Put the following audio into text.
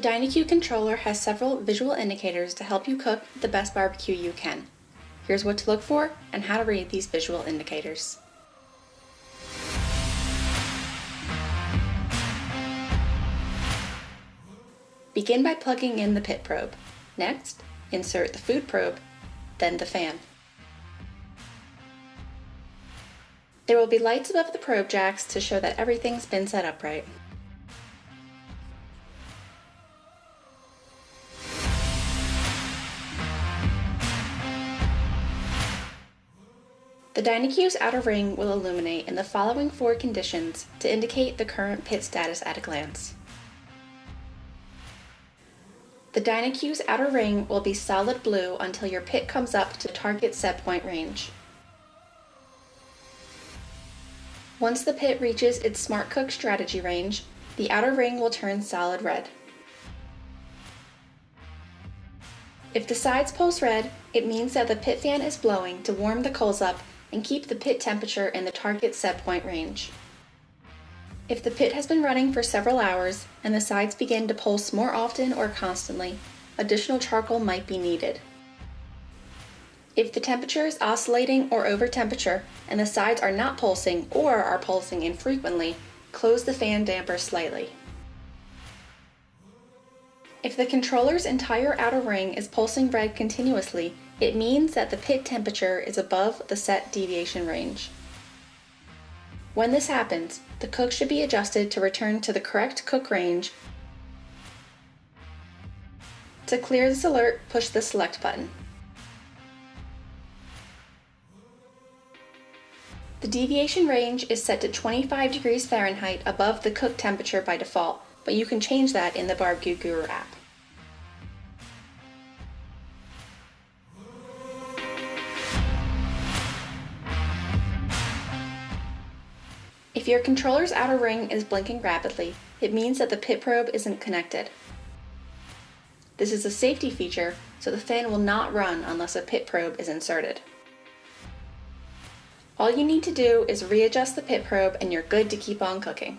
The DynaQ controller has several visual indicators to help you cook the best barbecue you can. Here's what to look for and how to read these visual indicators. Begin by plugging in the pit probe. Next, insert the food probe, then the fan. There will be lights above the probe jacks to show that everything's been set up right. The DynaQ's outer ring will illuminate in the following 4 conditions to indicate the current pit status at a glance. The DynaQ's outer ring will be solid blue until your pit comes up to the target set point range. Once the pit reaches its Smart Cook strategy range, the outer ring will turn solid red. If the sides pulse red, it means that the pit fan is blowing to warm the coals up and keep the pit temperature in the target set point range. If the pit has been running for several hours and the sides begin to pulse more often or constantly, additional charcoal might be needed. If the temperature is oscillating or over temperature and the sides are not pulsing or are pulsing infrequently, close the fan damper slightly. If the controller's entire outer ring is pulsing red continuously, it means that the pit temperature is above the set deviation range. When this happens, the cook should be adjusted to return to the correct cook range. To clear this alert, push the select button. The deviation range is set to 25 degrees Fahrenheit above the cook temperature by default, but you can change that in the Barbecue Guru app. If your controller's outer ring is blinking rapidly, it means that the pit probe isn't connected. This is a safety feature, so the fan will not run unless a pit probe is inserted. All you need to do is readjust the pit probe and you're good to keep on cooking.